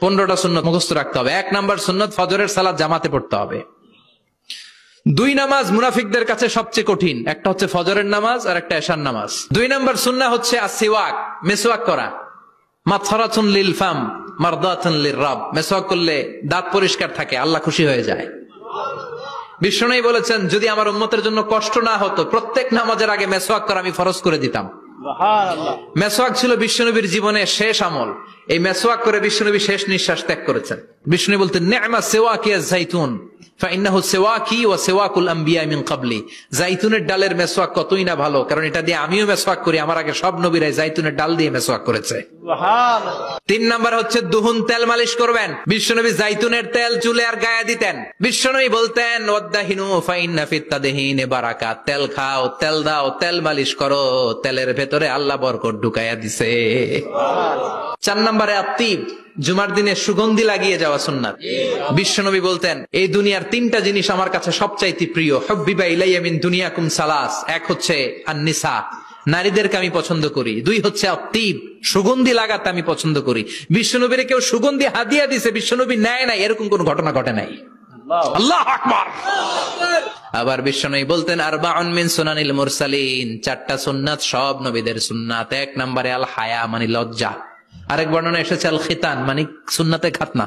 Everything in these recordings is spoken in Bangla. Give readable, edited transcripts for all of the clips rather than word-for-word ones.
15টা সুন্নত মুখস্থ রাখতে হবে। 1 নাম্বার সুন্নত, ফজরের সালাত জামাতে পড়তে হবে। 2 নামাজ মুনাফিকদের কাছে সবচেয়ে কঠিন, একটা হচ্ছে ফজরের নামাজ আর একটা এশার নামাজ। 2 নাম্বার সুন্নাহ হচ্ছে আসওয়াক, মেসওয়াক করা। মাতহারাতুন লিল ফাম মারদাতুন লিররাব, মেসওয়াক করলে দাঁত পরিষ্কার থাকে, আল্লাহ খুশি হয়ে যায়। বিষ্ণু বলেছেন যদি আমার উম্মতের জন্য কষ্ট না হতো প্রত্যেক নামাজের আগে মেসওয়াক করা আমি ফরজ করে দিতাম। মেসওয়াক ছিল বিশ্বনবীর জীবনে শেষ আমল। এই মেসওয়াক করে বিশ্বনবী শেষ নিঃশ্বাস ত্যাগ করেছেন। বিষ্ণু বলতেন নি'মা সিওয়াকিয়া যাইতুন ফাইন্নাহু সিওয়াকি ওয়া সিওয়াকুল আমবিয়া মিন ক্বাবলি। যাইতুনের ডালের মেসওয়াক কতই না ভালো, কারণ এটা দিয়ে আমিও মেসওয়াক করি, আমার আগে সব নবীরাই যাইতুনের ডাল দিয়ে মেসওয়াক করেছে। সুবহানাল্লাহ। 3 নাম্বার হচ্ছে দুহুন, তেল মালিশ করবেন। বিশ্বনবী যাইতুনের তেল চুলে আর গায়ে দিতেন। বিশ্বনবী বলতেন ওয়াদাহিনু ফাইন্না ফিত তাদহিনে বারাকাত, তেল খাও, তেল দাও, তেল মালিশ করো, তেলের ভেতরে আল্লাহ বরকত ঢুকাইয়া দিছে। সুবহানাল্লাহ। 4 নম্বরে আত্তিব, জুমার দিনে সুগন্ধি লাগিয়ে যাওয়া সুন্নাত। বিশ্বনবী বলতেন এই দুনিয়ার 3টা জিনিস আমার কাছে সবচাইতে প্রিয়, হুব্বিবা ইলাইয়া মিন দুনিয়াকুম সালাস। 1 হচ্ছে আন-নিসা, নারীদেরকে আমি পছন্দ করি। 2 হচ্ছে আত্তিব, সুগন্ধি লাগাতে আমি পছন্দ করি। বিশ্বনবীর কেউ সুগন্ধি হাদিয়া দিছে, বিশ্বনবী নেয় নাই, এরকম কোন ঘটনা ঘটে নাই। আল্লাহু আকবার। আবার বিশ্বনবী বলতেন আরবাউন মিন সুনানিল মুরসালিন, 4টা সুন্নাত সব নবীদের সুন্নাত। 1 নম্বরে আল হায়া মানে লজ্জা। আরেক বর্ণনা এসেছে আল খিতান মানে সুন্নাতে খাতনা,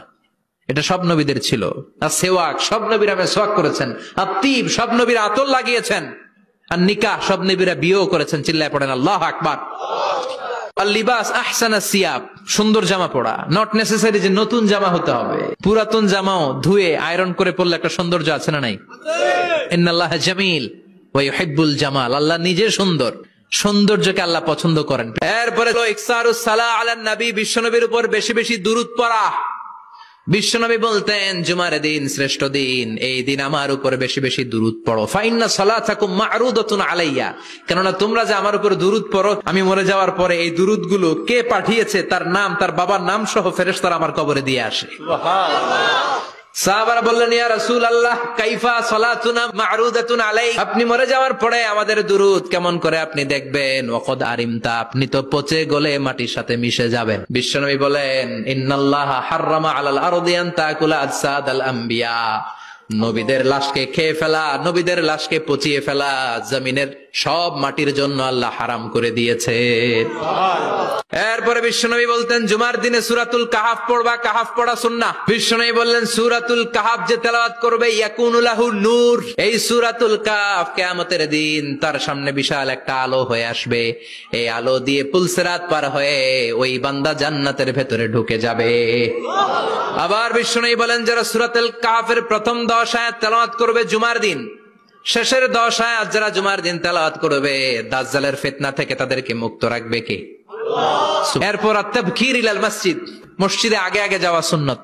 এটা সব নবীদের ছিল। আর সেওয়াক, সব নবীরা মেসওয়াক করেছেন। আত্তিব, সব নবীরা আতর লাগিয়েছেন। আর নিকাহ, সব নবীরা বিয়েও করেছেন। চিল্লায় পড়েন আল্লাহু আকবার। আর লিবাস আহসানা সিয়াব, সুন্দর জামা পরা। নট নেসেসারি যে নতুন জামা হতে হবে, পুরাতন জামাও ধুয়ে আয়রন করে পরলে একটা সৌন্দর্য আছে না নাই? ইন্নাল্লাহা জামিল ওয়া ইউহিব্বুল জামাল, আল্লাহ নিজে সুন্দর, সৌন্দর্যকে আল্লাহ পছন্দ করেন। এরপরে ইকসারুস সালাহ আলান নবী, বিশ্বনবীর উপর বেশি বেশি দুরূদ পড়া। বিশ্বনবী বলতেন জুমার দিন শ্রেষ্ঠ দিন, এই দিন আমার উপর বেশি বেশি দুরূদ পড়ো। ফাইন্না সালাতাকুম মা'রুদাতুন আলাইয়া, কেননা তোমরা যে আমার উপর দুরূদ পড়ো, আমি মরে যাওয়ার পরে এই দুরূদগুলো কে পাঠিয়েছে তার নাম, তার বাবার নাম সহ ফেরেশতারা আমার কবরে দিয়ে আসে। সুবহানাল্লাহ। সাহাবারা বললেন ইয়া রাসূলুল্লাহ কাইফা সালাতুনা মা'রুদাতুন আলাই, আপনি মরে যাওয়ার পরে আমাদের দুরূদ কেমন করে আপনি দেখবেন? ওয়াকাদ আরিমতা, আপনি তো পচে গলে মাটির সাথে মিশে যাবেন। বিশ্বনবী বলেন ইন্নাল্লাহা হাররামা আলাল আরদি আন তাকুলা আজসাদাল আম্বিয়া, নবীদের লাশকে খেয়ে ফেলা, নবীদের লাশকে পচিয়ে ফেলা জমিনের সব মাটির জন্য আল্লাহ হারাম করে দিয়েছে। এরপরে বিশ্বনবী বলতেন জুমার দিনে সূরাতুল কাহাফ পড়বা, কাহাফ পড়া সুন্নাহ। বিশ্বনবী বললেন সূরাতুল কাহাফ যে তেলাওয়াত করবে ইয়াকুনু লাহু নূর, এই সূরাতুল কাহাফ কিয়ামতের দিন তার সামনে বিশাল একটা আলো হয়ে আসবে। এই আলো দিয়ে পুলসিরাত পার হয়ে ওই বান্দা জান্নাতের ভেতরে ঢুকে যাবে। আবার বিশ্বনবী বলেন যারা সূরাতুল কাহাফের প্রথম 10 আয়াত তেলাওয়াত করবে জুমার দিন, শেষের 10 আয়াত যারা জুমার দিন তেলাওয়াত করবে, দাজ্জালের ফিতনা থেকে তাদেরকে মুক্ত রাখবে কে? আল্লাহ। এরপর আত-তাবকির ইলাল মসজিদ, মসজিদে আগে আগে যাওয়া সুন্নাত।